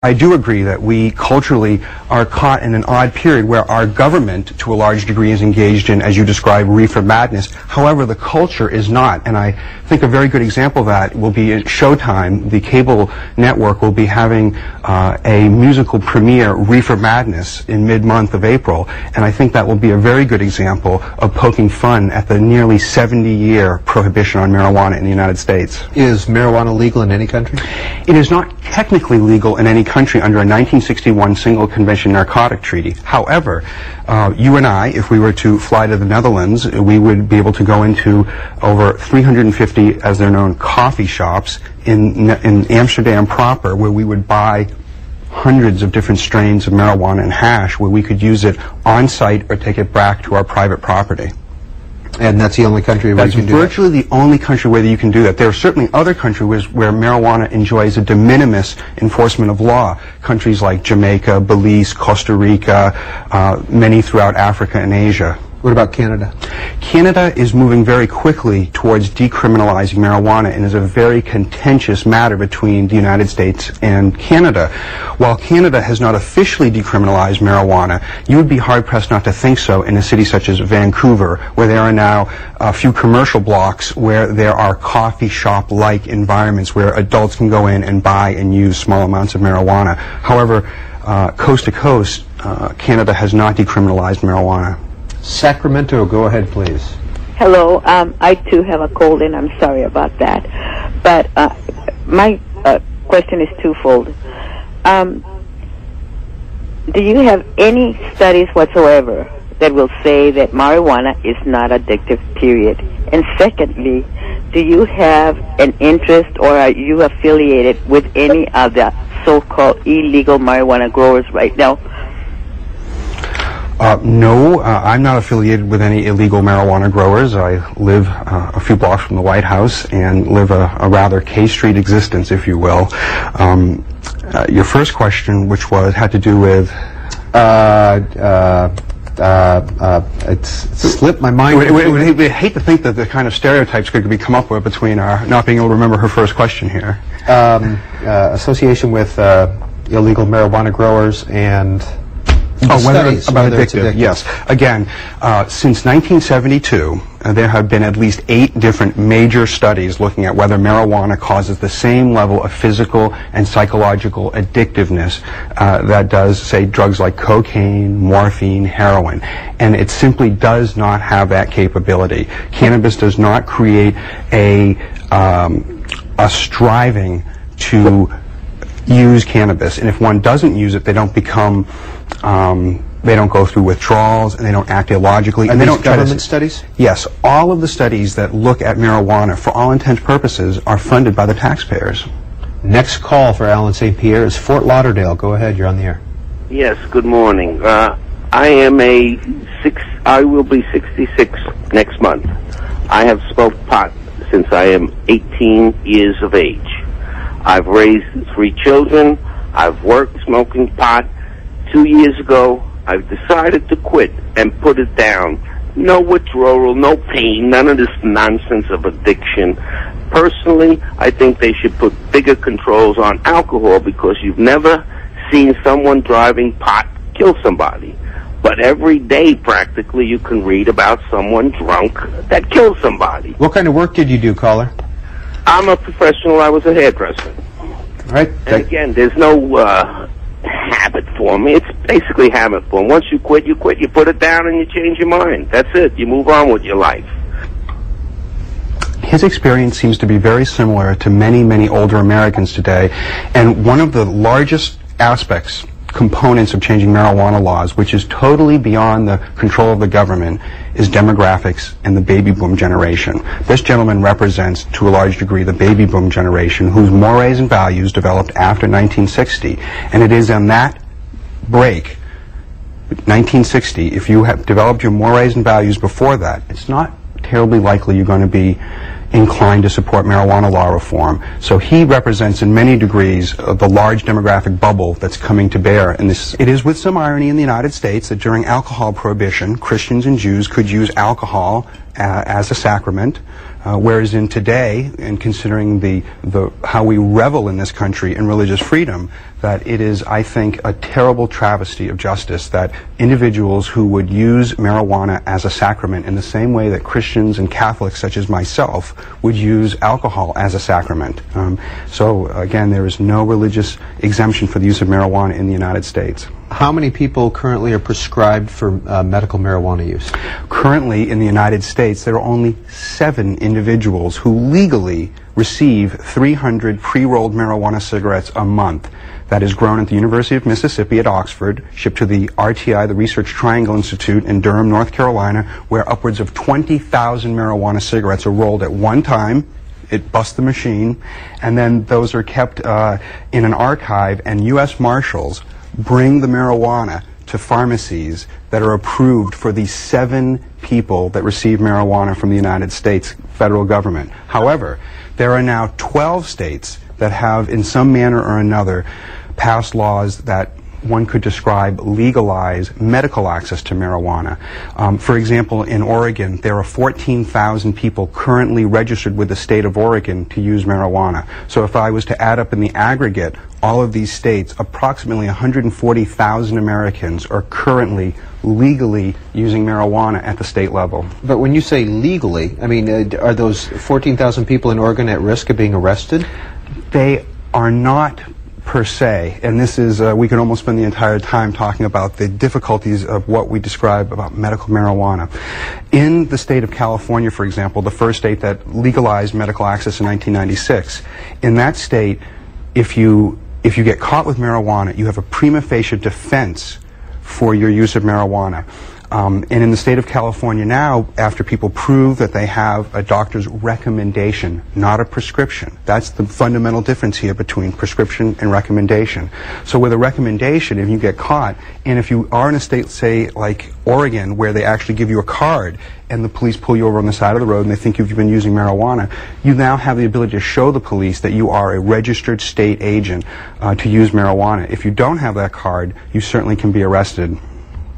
I do agree that we culturally are caught in an odd period where our government, to a large degree, is engaged in, as you describe, reefer madness. However, the culture is not, and I think a very good example of that will be at Showtime. The cable network will be having a musical premiere, Reefer Madness, in mid-month of April, and I think that will be a very good example of poking fun at the nearly 70-year prohibition on marijuana in the United States. Is marijuana legal in any country? It is not technically legal in any country under a 1961 Single Convention Narcotic Treaty. However, you and I, if we were to fly to the Netherlands, we would be able to go into over 350, as they're known, coffee shops in Amsterdam proper, where we would buy hundreds of different strains of marijuana and hash, where we could use it on site or take it back to our private property. And that's the only country where you can do that? That's virtually the only country where you can do that. There are certainly other countries where marijuana enjoys a de minimis enforcement of law. Countries like Jamaica, Belize, Costa Rica, many throughout Africa and Asia. What about Canada? Canada is moving very quickly towards decriminalizing marijuana and is a very contentious matter between the United States and Canada. While Canada has not officially decriminalized marijuana, you would be hard-pressed not to think so in a city such as Vancouver, where there are now a few commercial blocks where there are coffee shop-like environments where adults can go in and buy and use small amounts of marijuana. However, coast to coast, Canada has not decriminalized marijuana. Sacramento, go ahead, please. Hello. I too have a cold, and I'm sorry about that. But my question is twofold. Do you have any studies whatsoever that will say that marijuana is not addictive, period? And secondly, do you have an interest or are you affiliated with any of the so-called illegal marijuana growers right now? No, I'm not affiliated with any illegal marijuana growers. I live a few blocks from the White House and live a rather K Street existence, if you will. Your first question, which had to do with... it's slipped my mind. We hate to think that the kind of stereotypes could be come up with between our not being able to remember her first question here. Association with illegal marijuana growers and... whether addictive, yes. Again, since 1972, there have been at least 8 different major studies looking at whether marijuana causes the same level of physical and psychological addictiveness that does, say, drugs like cocaine, morphine, heroin. And it simply does not have that capability. Cannabis does not create a striving to use cannabis. And if one doesn't use it, they don't become... they don't go through withdrawals, and they don't act illogically. And they don't government studies? Yes. All of the studies that look at marijuana, for all intents and purposes, are funded by the taxpayers. Next call for Alan St. Pierre is Fort Lauderdale. Go ahead. You're on the air. Yes. Good morning. I will be 66 next month. I have smoked pot since I am 18 years of age. I've raised 3 children. I've worked smoking pot. 2 years ago, I've decided to quit and put it down. No withdrawal, no pain, none of this nonsense of addiction. Personally, I think they should put bigger controls on alcohol because you've never seen someone driving pot kill somebody. But every day, practically, you can read about someone drunk that killed somebody. What kind of work did you do, caller? I'm a professional. I was a hairdresser. All right. And again, there's no... habit form. It's basically habit form. Once you quit, you put it down and you change your mind. That's it. You move on with your life. His experience seems to be very similar to many, many older Americans today, and one of the largest aspects, components of changing marijuana laws, which is totally beyond the control of the government, is demographics and the baby boom generation. This gentleman represents, to a large degree, the baby boom generation, whose mores and values developed after 1960. And it is on that break, 1960, if you have developed your mores and values before that, it's not terribly likely you're going to be inclined to support marijuana law reform. So he represents in many degrees the large demographic bubble that's coming to bear. And it is with some irony in the United States that during alcohol prohibition, Christians and Jews could use alcohol as a sacrament, whereas in today, and considering how we revel in this country in religious freedom, that it is, I think, a terrible travesty of justice that individuals who would use marijuana as a sacrament in the same way that Christians and Catholics such as myself would use alcohol as a sacrament. So again, there is no religious exemption for the use of marijuana in the United States. How many people currently are prescribed for medical marijuana use? Currently in the United States, there are only 7 individuals who legally receive 300 pre-rolled marijuana cigarettes a month. That is grown at the University of Mississippi at Oxford, shipped to the RTI, the Research Triangle Institute in Durham, North Carolina, where upwards of 20,000 marijuana cigarettes are rolled at one time. It busts the machine, and then those are kept in an archive, and U.S. Marshals bring the marijuana to pharmacies that are approved for the 7 people that receive marijuana from the United States federal government. However, there are now 12 states that have, in some manner or another, passed laws that one could describe legalize medical access to marijuana. For example, in Oregon, there are 14,000 people currently registered with the state of Oregon to use marijuana. So if I was to add up in the aggregate all of these states, approximately 140,000 Americans are currently legally using marijuana at the state level. But when you say legally, I mean, are those 14,000 people in Oregon at risk of being arrested? They are not per se, and this is, we could almost spend the entire time talking about the difficulties of what we describe about medical marijuana. In the state of California, for example, the first state that legalized medical access in 1996, in that state, if you get caught with marijuana, you have a prima facie defense for your use of marijuana. And in the state of California now, after people prove that they have a doctor's recommendation, not a prescription. That's the fundamental difference here between prescription and recommendation. So with a recommendation, if you get caught, and if you are in a state, say, like Oregon, where they actually give you a card, and the police pull you over on the side of the road and they think you've been using marijuana, you now have the ability to show the police that you are a registered state agent to use marijuana. If you don't have that card, you certainly can be arrested.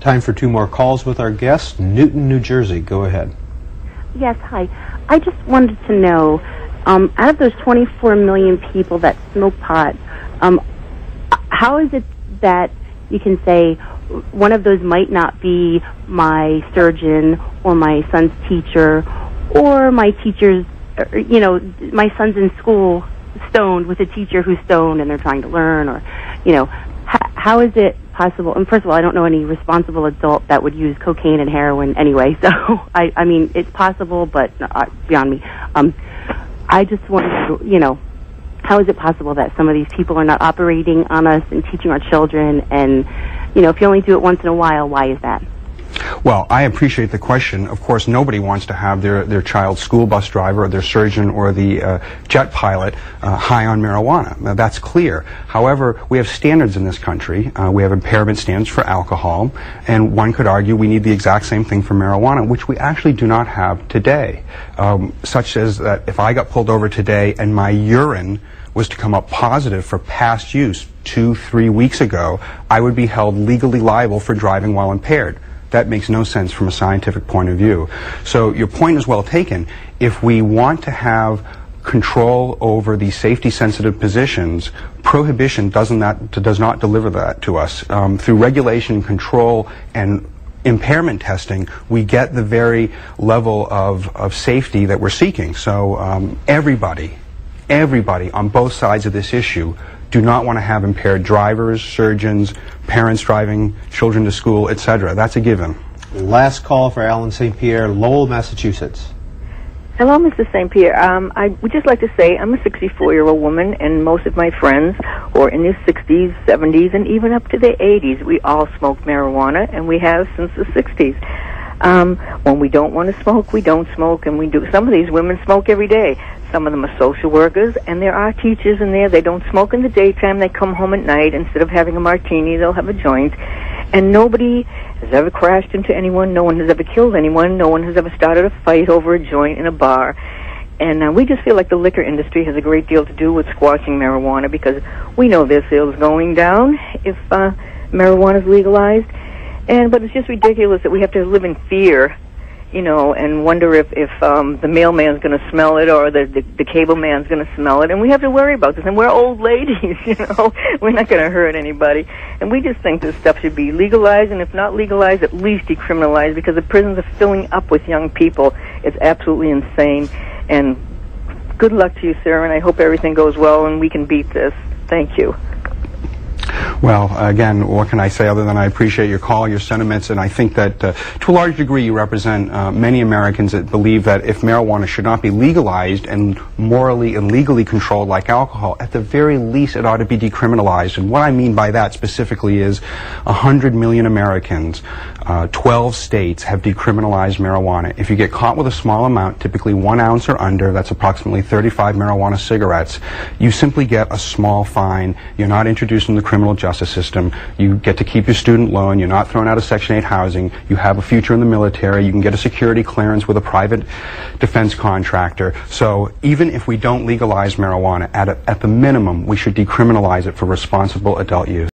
Time for 2 more calls with our guest. Newton, New Jersey. Go ahead. Yes, hi. I just wanted to know, out of those 24 million people that smoke pot, how is it that you can say one of those might not be my surgeon or my son's teacher or my teacher's, my son's in school stoned with a teacher who's stoned and they're trying to learn, or, how is it possible? And first of all, I don't know any responsible adult that would use cocaine and heroin anyway, so I mean, it's possible, but beyond me. I just wanted to, how is it possible that some of these people are not operating on us and teaching our children, and, if you only do it once in a while, why is that? Well, I appreciate the question. Of course, nobody wants to have their child's school bus driver or their surgeon or the jet pilot high on marijuana. Now, that's clear. However, we have standards in this country. We have impairment standards for alcohol, and one could argue we need the exact same thing for marijuana, which we actually do not have today. Such as that if I got pulled over today and my urine was to come up positive for past use 2-3 weeks ago, I would be held legally liable for driving while impaired. That makes no sense from a scientific point of view. So your point is well taken. If we want to have control over the safety-sensitive positions, Prohibition does not deliver that to us. Through regulation, control, and impairment testing, we get the very level of safety that we're seeking. So everybody on both sides of this issue do not want to have impaired drivers, surgeons, parents driving children to school, etc. That's a given. Last call for Alan St. Pierre, Lowell, Massachusetts. Hello, Mr. St. Pierre. I would just like to say I'm a 64-year-old woman, and most of my friends who are in their 60s, 70s, and even up to their 80s, we all smoke marijuana, and we have since the 60s. When we don't want to smoke, we don't smoke, and we do. Some of these women smoke every day. Some of them are social workers, and there are teachers in there. They don't smoke in the daytime. They come home at night. Instead of having a martini, they'll have a joint. And nobody has ever crashed into anyone. No one has ever killed anyone. No one has ever started a fight over a joint in a bar. And we just feel like the liquor industry has a great deal to do with squashing marijuana, because we know their sales going down if marijuana is legalized. But it's just ridiculous that we have to live in fear you know, and wonder if the mailman's going to smell it or the cable man's going to smell it. And we have to worry about this. And we're old ladies, you know. We're not going to hurt anybody. And we just think this stuff should be legalized, and if not legalized, at least decriminalized, because the prisons are filling up with young people. It's absolutely insane. And good luck to you, sir, and I hope everything goes well and we can beat this. Thank you. Well, again, what can I say other than I appreciate your call, your sentiments, and I think that to a large degree you represent many Americans that believe that if marijuana should not be legalized and morally and legally controlled like alcohol, at the very least it ought to be decriminalized. And what I mean by that specifically is 100 million Americans, 12 states have decriminalized marijuana. If you get caught with a small amount, typically 1 ounce or under, that's approximately 35 marijuana cigarettes, you simply get a small fine. You're not introduced in the criminal justice system. You get to keep your student loan. You're not thrown out of Section 8 housing. You have a future in the military. You can get a security clearance with a private defense contractor. So even if we don't legalize marijuana, at the minimum, we should decriminalize it for responsible adult use.